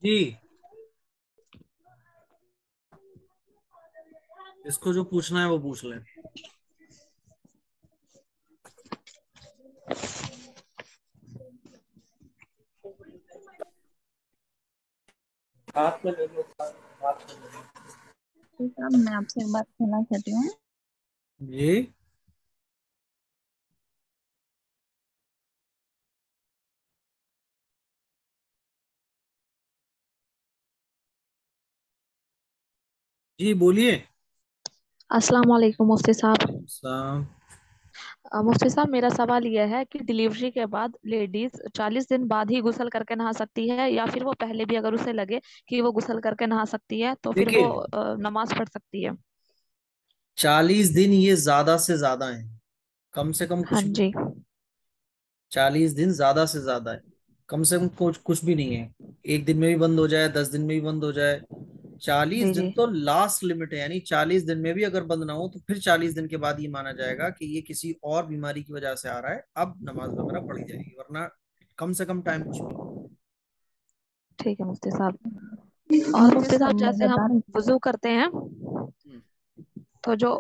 जी, इसको जो पूछना है वो पूछ ले। हाथ में ले लो, हाथ में ले लो। तो साहब मैं आपसे एक बात कहना चाहती हूँ। जी जी बोलिए। अस्सलाम वालेकुम मुफ्ती साहब। सलाम। मुफ्ती साहब मेरा सवाल यह है कि डिलीवरी के बाद लेडीज 40 दिन बाद ही गुस्ल करके नहा सकती है, या फिर वो पहले भी अगर उसे लगे कि वो गुस्ल करके नहा सकती है तो फिर वो देखिए, नमाज पढ़ सकती है? 40 दिन ये ज्यादा से ज्यादा है, कम से कम हाँ कुछ भी। जी। 40 दिन ज्यादा से ज्यादा है, कम से कम कुछ कुछ भी नहीं है। एक दिन में भी बंद हो जाए, 10 दिन में भी बंद हो जाए, चालीस जी दिन जी। तो लास्ट लिमिट है। यानी 40 दिन में भी अगर बंद ना हो तो फिर 40 दिन के बाद ये माना जाएगा कि ये किसी और बीमारी की वजह से आ रहा है, अब नमाज वगैरह पढ़ी जाएगी, वरना कम से कम टाइम कुछ भी नहीं। ठीक है मुफ्ती साहब। और मुफ्ती मुफ्ती साहब साहब मैं जैसे बता हम रही वुजू करते हैं, हम्म। तो जो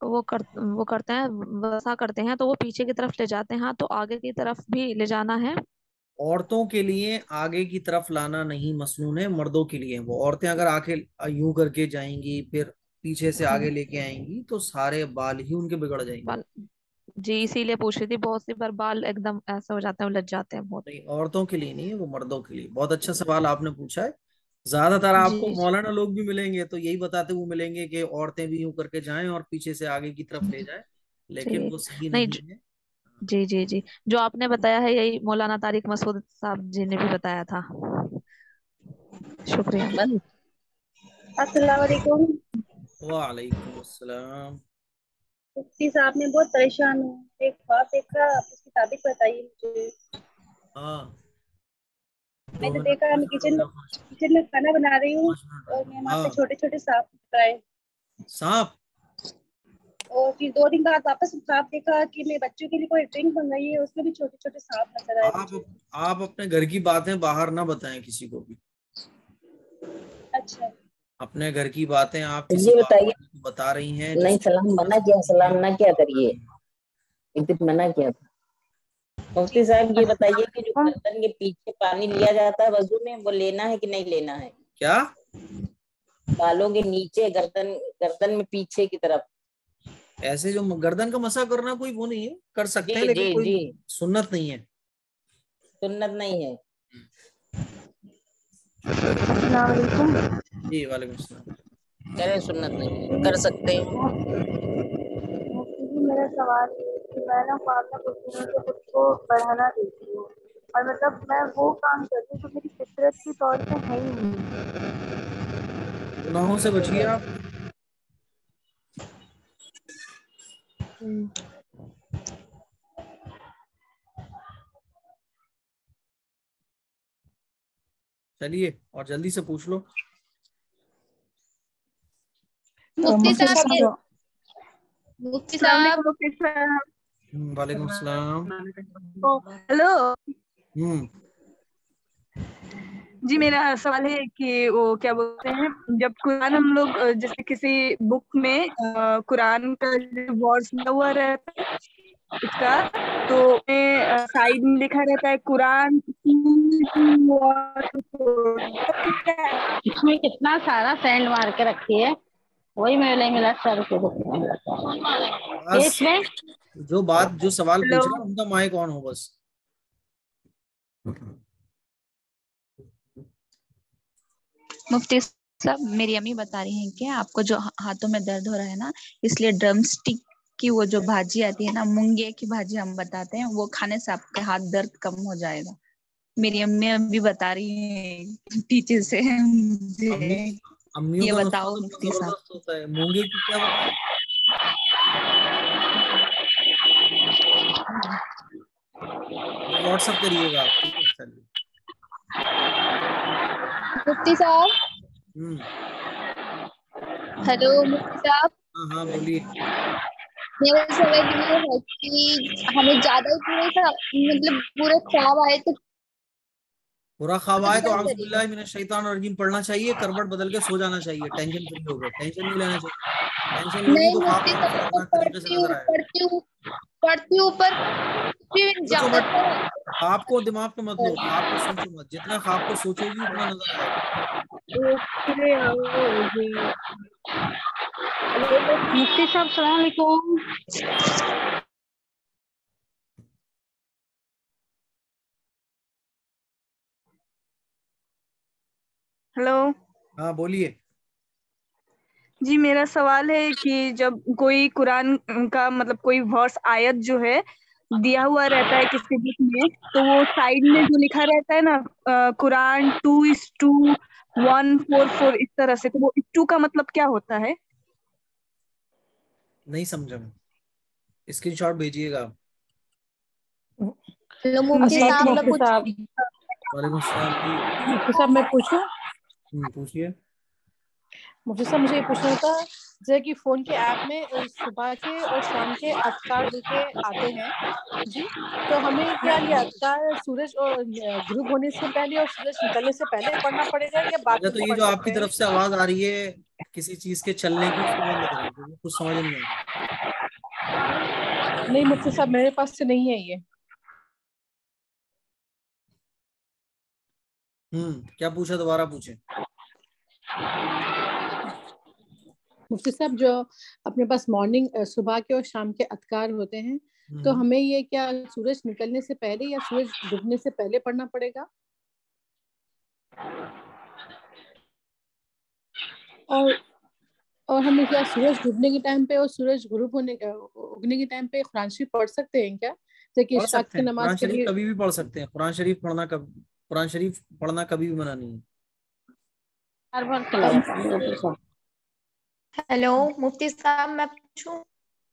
वो करते हैं, वसा करते हैं, तो वो पीछे की तरफ ले जाते हैं, तो आगे की तरफ भी ले जाना है? औरतों के लिए आगे की तरफ लाना नहीं मसनून है, मर्दों के लिए है। वो औरतें अगर आके यूं करके जाएंगी, फिर पीछे से हाँ। आगे लेके आएंगी, तो सारे बाल ही उनके बिगड़ जाएंगे। बाल। जी इसीलिए पूछ रही थी, बहुत सी बार बाल एकदम ऐसा हो जाते हैं, उलझ जाते हैं बहुत। नहीं, औरतों के लिए नहीं है, वो मर्दों के लिए। बहुत अच्छा सवाल आपने पूछा है। ज्यादातर आपको जी जी। मौलाना लोग भी मिलेंगे तो यही बताते हुए मिलेंगे कि औरतें भी यूं करके जाएं और पीछे से आगे की तरफ ले जाएं, लेकिन जी। वो सही नहीं नहीं है। जी जी जी। जो आपने बताया है यही मौलाना तारिक मसूद साहब जी ने भी बताया था। शुक्रिया। बस। अस्सलाम वालेकुम। वालेकुम अस्सलाम। मुफ्ती साहब ने बहुत परेशान हूँ, एक ख्वाब देखा, आप उसकी तारीफ बताइए मुझे। हाँ, दो मैंने मिनट, देखा मैं 5 मिनट हो गया, 5 मिनट। किचन में खाना बना रही हूँ 5 मिनट और रह मैं गए। वहाँ पे हाँ, छोटे छोटे सांप दिखाए। सांप। और फिर 2 दिन बाद वापस ख्वाब देखा कि मेरे बच्चों के लिए कोई ड्रिंक बन रही है, उसमें भी छोटे छोटे सांप नजर आए आप मुझे। आप अपने घर की बातें बाहर ना बताएं किसी को भी। अच्छा। अपने घर की बातें आप तो किसी ये बाहर बताइए। वाले को बता रही हैं जो नहीं, सलाम समझ मना किया, सकती सलाम है। ना किया करिए। एक दिन मना किया था। मुफ्ती साहब ये बताइए कि जो अस्सलाम गर्दन के पीछे पानी लिया जाता है वजू में, वो लेना है कि नहीं लेना है? क्या? बालों के नीचे, गर्दन गर्दन में पीछे की तरफ। ऐसे जो गर्दन का मसा करना कोई वो नहीं है, कर जी सकते हैं, लेकिन जी कोई जी। सुन्नत नहीं है। सुन्नत नहीं है। वालेकुम। जी वालेकुम सलाम। कह रहे सुन्नत नहीं है, कर सकते हैं। मुफ्ती जी मेरा सवाल है कि मैं ना ख्वाब में कुछ दिनों से खुद को बढ़ाना देती हूँ, और मतलब मैं वो काम करती हूँ जो मेरी फितरत के तौर पे है ही नहीं। गुनाहों से बचिए आप। हम्म। चलिए और जल्दी से पूछ लो। तो मुफ्ती मुफ्ती साहब साहब ये जो मुफ्ती अस्सलाम साहब। वालेकुम मुफ्ती साहब। वालेकुम सलाम। तो हेलो हम्म। जी, मेरा सवाल है कि वो क्या बोलते हैं, जब कुरान हम लोग जैसे किसी बुक में कुरान का जो वर्ड्स लिखा हुआ रहता है उसका, तो साइड में लिखा रहता है कुरान इसमें कितना सारा सेंड मार के रखी है, वही मेले मिला सर के दुखने लगा ये बस, इसमें। जो सवाल हेलो। पूछ रहे हैं उनका माइक ऑन हो बस। मुफ्ती साहब मेरी अम्मी बता रही हैं कि आपको जो हाथों में दर्द हो रहा है ना, इसलिए ड्रम स्टिक की वो जो भाजी आती है ना, मुंगे की भाजी हम बताते हैं, वो खाने से आपके हाथ दर्द कम हो जाएगा। मेरी अम्मी अभी बता रही है पीछे से अम्मी, मुझे। अम्मियों ये का नुस्खा बताओ तो बहुत मुफ्ती साहब। जबरदस्त होता है। मूंगे की क्या बताया? ये व्हाट्सअप करिएगा आप, ठीक है, चलिए। मुफ्ती साहब। हम्म। हेलो मुफ्ती साहब। हाँ हाँ बोलिए। मेरा सवाल ये है कि हमें ज्यादा ही पूरे मतलब पूरे ख्वाब आए तो बुरा ख्वाब आए तो आउज़ु बिल्लाहि मिनश शैतानिर रजीम पढ़ना चाहिए, करवट बदल के सो जाना चाहिए, टेंशन फ्री होकर, टेंशन नहीं लेना चाहिए। टेंशन लोगी नहीं तो ख्वाब मुफ्ती में कुछ साहब, तो खतरनाक तरीके से नजर आएगा। पढ़ती हूँ पर फिर सोचो ज्यादा मत, ख्वाब को दिमाग पे मत लो, ख्वाब को सोचो मत, जितना ख्वाब को सोचोगी उतना नजर आएगा। मुफ्ती साहब सलाम अलैकुम। हेलो हाँ बोलिए। जी, मेरा सवाल है कि जब कोई कुरान का मतलब कोई वर्स आयत जो है दिया हुआ रहता है किसी बुक में, तो वो साइड में जो लिखा रहता है ना कुरान 2:144 इस तरह से, तो वो 2 का मतलब क्या होता है? नहीं समझा मैं, स्क्रीनशॉट भेजिएगा। हेलो मुफ्ती जी साहब, ठीक मैं है। कुछ वालेकुम अस्सलाम जी। मुफ्ती साहब मैं पूछूं? पूछिए। मुफ्ती साहब मुझे ये पूछना था, जैसे कि फोन के ऐप में सुबह के और शाम के अज़कार लिखे आते हैं जी, तो हमें क्या ये अज़कार सूरज और ग्रुप होने से पहले और सूरज निकलने से पहले पढ़ना पड़ेगा या बाद अच्छा, में तो भी ये पढ़ जो आपकी सकते हैं? तरफ से आवाज आ रही है किसी चीज के चलने की, उसको बंद करें क्योंकि कुछ समझ नहीं आ रहा। नहीं मुफ्ती साहब, मेरे पास से नहीं है ये। क्या पूछा, दोबारा पूछे। मुफ्ती साहब, जो अपने पास मॉर्निंग सुबह के और शाम के अज़कार होते हैं, तो हमें ये क्या सूरज निकलने से पहले या सूरज डूबने से पहले पढ़ना पड़ेगा? और हमें क्या सूरज डूबने के टाइम पे और सूरज गुरूब होने उगने के टाइम पे कुरान शरीफ पढ़ सकते हैं क्या? जैसे कि पढ़ इशराक सकते की हैं, नमाज कुरान के शरीफ लिए। कभी भी पढ़ सकते हैं, कुरान शरीफ पढ़ना कभी भी मना नहीं है। हर वक्त लगाता हूँ। हेलो मुफ्ती साहब, मैं पूछूं?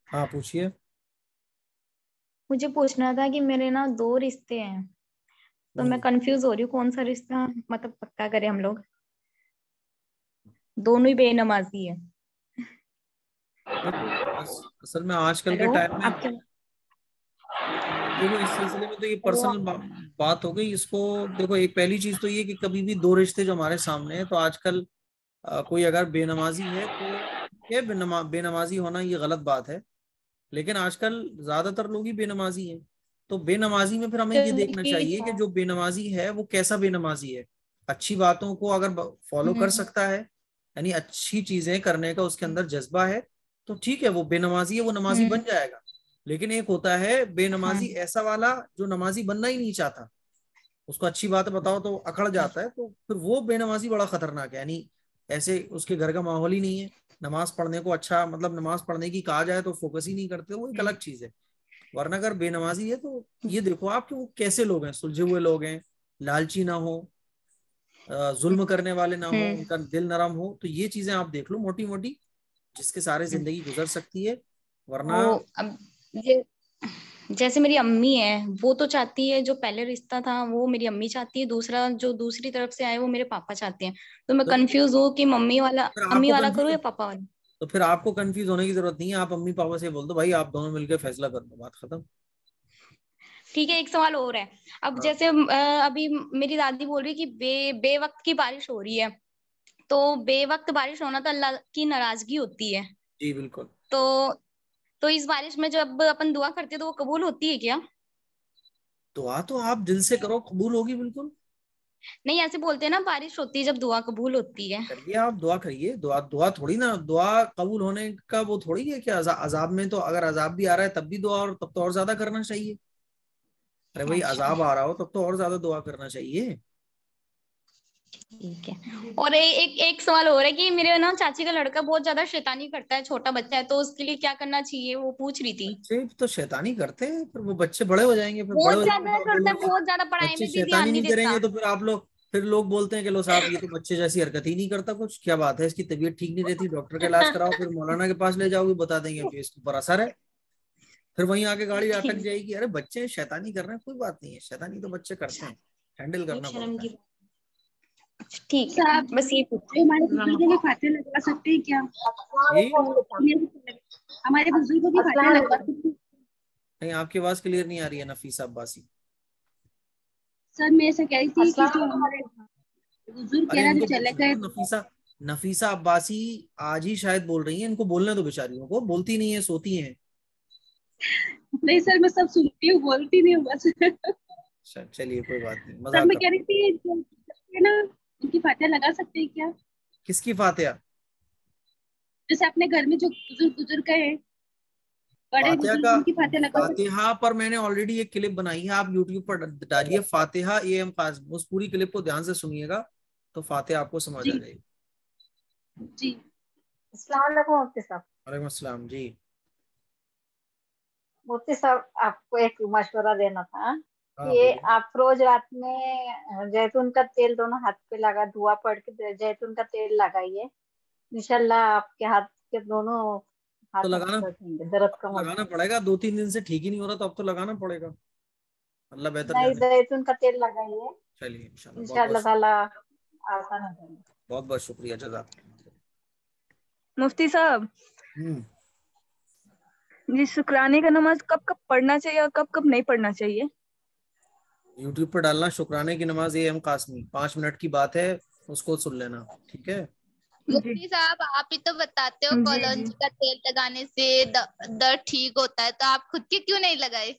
हाँ पूछिए। मुझे पूछना था कि मेरे ना 2 रिश्ते हैं, तो मैं कंफ्यूज हो रही हूँ कौन सा रिश्ता मतलब पक्का करें हम लोग। दोनों ही बेनमाजी है। देखो असल में आजकल के हेलो, टाइम में, आप क्या? देखो इस सिलसिले में तो ये हेलो, पर्सनल बात हो गई। इसको देखो, एक पहली चीज तो ये कि कभी भी दो रिश्ते जो हमारे सामने है, तो आजकल कोई अगर बेनमाजी है तो ये बेनमाजी होना ये गलत बात है, लेकिन आजकल ज्यादातर लोग ही बेनमाजी हैं। तो बेनमाजी में फिर हमें ये देखना चाहिए कि जो बेनमाजी है वो कैसा बेनमाजी है। अच्छी बातों को अगर फॉलो कर सकता है, यानी अच्छी चीजें करने का उसके अंदर जज्बा है, तो ठीक है, वो बेनमाजी है, वो नमाजी बन जाएगा। लेकिन एक होता है बेनमाजी ऐसा वाला जो नमाजी बनना ही नहीं चाहता, उसको अच्छी बात बताओ तो अकड़ जाता है, तो फिर वो बेनमाजी बड़ा खतरनाक है। यानी ऐसे उसके घर का माहौल ही नहीं है, नमाज पढ़ने को अच्छा मतलब नमाज पढ़ने की कहा जाए तो फोकस ही नहीं करते, वो एक अलग चीज है। वरना अगर बेनमाजी है तो ये देखो आप कि वो कैसे लोग हैं, सुलझे हुए लोग हैं, लालची ना हो, जुल्म करने वाले ना हो, उनका दिल नरम हो, तो ये चीजें आप देख लो मोटी मोटी, जिसके सारे जिंदगी गुजर सकती है। वरना वो अब ये जैसे मेरी अम्मी है, वो तो चाहती है जो पहले रिश्ता था वो मेरी अम्मी चाहती है, दूसरा जो दूसरी तरफ से आए वो मेरे पापा चाहते हैं। तो मैं तो कंफ्यूज हूँ कि मम्मी वाला फिर अम्मी आपको वाला करूँ कंफ्यूज या पापा वाला। तो फिर आपको कंफ्यूज होने की जरूरत नहीं है, आप अम्मी पापा से बोल दो भाई आप दोनों मिलकर फैसला कर दो, बात खत्म। ठीक है, एक सवाल और है। अब हाँ जैसे अभी मेरी दादी बोल रही है कि बेवक्त की बारिश हो रही है, तो बेवक्त बारिश होना तो अल्लाह की नाराजगी होती है। जी बिल्कुल। तो तो इस बारिश में जब अपन दुआ करते हैं तो वो कबूल होती है क्या? दुआ तो आप दिल से करो, कबूल होगी बिल्कुल। नहीं, ऐसे बोलते हैं ना, बारिश होती है जब दुआ कबूल होती है। करिए, आप दुआ करिए, दुआ दुआ थोड़ी ना, दुआ कबूल होने का वो थोड़ी है कि अजाब में, तो अगर अजाब भी आ रहा है तब भी दुआ, और तब तो और ज्यादा करना चाहिए। अरे भाई अच्छा, अजाब आ रहा हो तब तो और ज्यादा दुआ करना चाहिए। ठीक है। और एक सवाल और है कि मेरे ना चाची का लड़का बहुत ज्यादा शैतानी करता है, छोटा बच्चा है, तो उसके लिए क्या करना चाहिए वो पूछ रही थी। बच्चे तो शैतानी करते हैं, फिर वो बच्चे बड़े हो जाएंगे, फिर बड़े बहुत हो जाएंगे ज्यादा तो आप करता है, बोलोगे बहुत ज्यादा, पढ़ाई बच्चे में भी ध्यान शैतानी नहीं नहीं करेंगे, देता। तो फिर लोग बोलते हैं कि लो साहब ये तो बच्चे जैसी हरकत ही नहीं करता, कुछ क्या बात है, इसकी तबीयत ठीक नहीं रहती, डॉक्टर का इलाज कराओ, फिर मौलाना के पास ले जाओगे, बता देंगे कि इसके ऊपर असर है। फिर वहीं आके गाड़ी अटक ठीक, जाएगी, अरे बच्चे शैतानी कर रहे हैं, कोई बात नहीं है, शैतानी तो बच्चे करते हैं, हैंडल ये करना शर्म पड़ता है। की ठीक सर है, आप बस ये जो हमारे बुजुर्गों के फाते लगवा सकते हैं क्या? जी हमारे बुजुर्गों के फाते लगवा सकते हैं? नहीं, आपकी आवाज क्लियर नहीं आ रही है नफीसा अब्बासी। सर मैं ऐसा कह रही थी कि जो हमारे बुजुर्ग अरे कह रहा जो इनको चले गए, नफीसा नफीसा अब्बासी आज ही शायद बोल रही हैं, इनको बोलने दो बेचारियों को, बोलती नहीं है, सोती हैं। नहीं सर मैं सब सुनती हूँ, बोलती नहीं हूँ बस। चलिए कोई बात नहीं, सर मजाक मैं कर। कह रही थी जो है ना, उनकी फातिहा लगा सकते हैं क्या? किसकी फातिहा? जैसे अपने घर में जो बुजुर्ग बुजुर्ग है, बड़े फातिहा बुजुर्ग, का उनकी फातिहा लगा सकते हैं? फातिहा पर मैंने ऑलरेडी एक क्लिप बनाई है, आप यूट्यूब पर डालिए फातिहा AM कासिम, उस पूरी क्लिप को ध्यान से सुनिएगा तो फातिहा आपको समझ आ जी जाएगी। जी। अस्सलाम वालेकुम मुफ्ती साहब। वालेकुम अस्सलाम जी। मुफ्ती साहब आपको एक मशवरा देना था हाँ कि बोलिए। आप रोज रात में जैतून का तेल दोनों हाथ पे लगा, दुआ पढ़ के जैतून का तेल लगाइए, इंशाल्लाह आपके हाथ के दोनों हाथ तो अच्छे लगाना हो जाएंगे, दर्द कम हो लगाना जाएगा। पड़ेगा, 2-3 दिन से ठीक ही नहीं हो रहा तो अब तो लगाना पड़ेगा, अल्लाह बेहतर नहीं, जाने। जैतून का तेल लगाइए, चलिए इंशाल्लाह, बहुत इंशाल्लाह बहुत ताला आसान हो जाएगा। बहुत बहुत शुक्रिया, जज़ाक। मुफ्ती साहब हम्म जी, शुक्राने का नमाज कब कब पढ़ना चाहिए और कब कब नहीं पढ़ना चाहिए? यूट्यूब पर डालना शुक्राने की नमाज AM कासमी, 5 मिनट की बात है, उसको सुन लेना, ठीक है। जी मुफ्ती साहब आप ही तो बताते हो जी कॉलोंजी जी। का तेल लगाने से दर्द ठीक होता है, तो आप खुद के क्यों नहीं लगाए?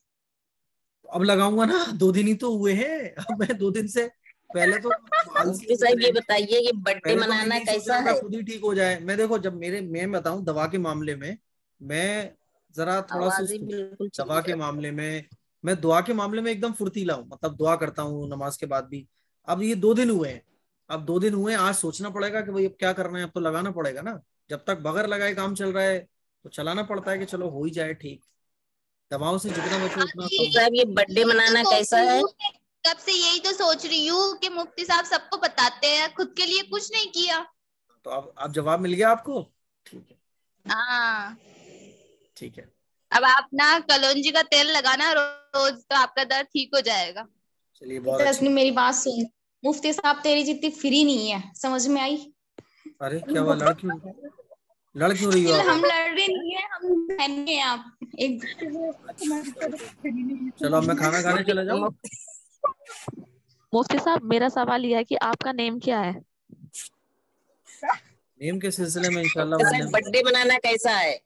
अब लगाऊंगा ना, 2 दिन ही तो हुए हैं, अब मैं 2 दिन से पहले तो आलसी मुफ्ती हो साहब गया ये है। बताइए कि बर्थडे पहले तो मैं मनाना यही सोच कैसा रहा था है? खुद ही ठीक हो जाए। मैं देखो, जब मैं बताऊं दवा के मामले में, मैं जरा थोड़ा आवाज ही सुस्त हूँ। बिल्कुल दवा चली के जाती मामले में, मैं दुआ के मामले में एकदम फुर्तीला हूँ, मतलब दुआ करता हूँ नमाज के बाद भी। अब ये 2 दिन हुए हैं, अब 2 दिन हुए हैं, आज सोचना पड़ेगा कि भाई अब क्या करना है, अब तो लगाना पड़ेगा ना। जब तक बगैर लगाए काम चल रहा है तो चलाना पड़ता है कि चलो हो ही जाए ठीक, दवाओं से जितना बचे उतना है। कम। साहब ये बर्थडे यही तो मनाना सोच कैसा रही है? हूँ कब से यही तो सोच रही हूँ कि मुफ्ती साहब सबको बताते हैं, खुद के लिए कुछ नहीं किया। तो अब जवाब मिल गया आपको, ठीक है हाँ, ठीक है। अब आप ना कलौंजी का तेल लगाना रोज, तो आपका दर्द ठीक हो जाएगा। चलिए बहुत अच्छी। तस्नी मेरी बात सुन, मुफ्ती साहब तेरी जितनी फ्री नहीं है, समझ में आई? अरे क्या हुआ, लड़ क्यों रही हो चल आप? हम लड़ रहे नहीं है, हम बहन हैं आप एक। चलो अब मैं खाना खाने चला जाऊं। मुफ्ती साहब मेरा सवाल यह है कि आपका नेम क्या है? नेम के सिलसिले में इंशाल्लाह मुफ्ती मंडे साहब में। बर्थडे मनाना कैसा है?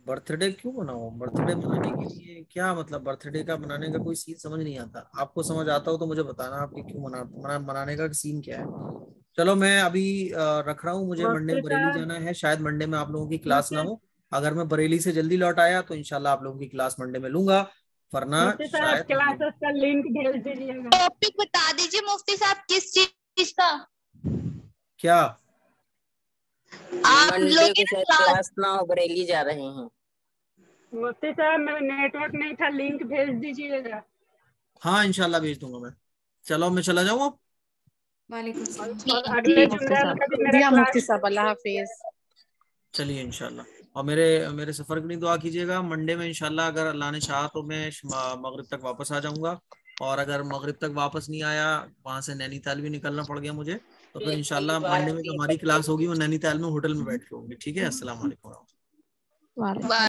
बर्थडे क्यों मनाओ? बर्थडे मनाने के लिए क्या मतलब, बर्थडे का मनाने का कोई सीन समझ नहीं आता। आपको समझ आता हो तो मुझे बताना, आपके क्यों मनाने का सीन क्या है। चलो मैं अभी रख रहा हूँ, मुझे मंडे में मुफ्ती बरेली साहब जाना है, शायद मंडे में आप लोगों की क्लास ना मुफ्ती हो। अगर मैं बरेली से जल्दी लौट आया तो इंशाल्लाह आप लोगों की क्लास मंडे में लूंगा, वरना मुफ्ती साहब शायद। क्लासेस का लिंक भेज दीजिएगा। टॉपिक बता दीजिए मुफ्ती साहब, किस चीज का क्या? आप मंडे लोग को शायद क्लास? क्लास ना हो, बरेली जा रहे हैं। मुफ्ती साहब मेरा नेटवर्क नहीं था, लिंक भेज दीजिएगा। हाँ इंशाल्लाह भेज दूंगा मैं। चलो मैं चला जाऊँ अब। वालेकुम और सलाम। अगले मुफ्ती जुमेरात साहब का भी मेरा दिया मुफ्ती क्लास। साहब, अल्लाह हाफिज। चलिए इंशाल्लाह, और मेरे मेरे सफर की नहीं दुआ कीजिएगा। मंडे में इंशाल्लाह अगर अल्लाह ने चाहा तो मैं मगरिब तक वापस आ जाऊंगा, और अगर मगरिब तक वापस नहीं आया, वहां से नैनीताल भी निकलना पड़ गया मुझे, तो फिर एक इंशाल्लाह बार मंडे में जो हमारी क्लास होगी वो नैनीताल में होटल में बैठ के होगी। ठीक है, अस्सलाम वालेकुम। वालेकुम।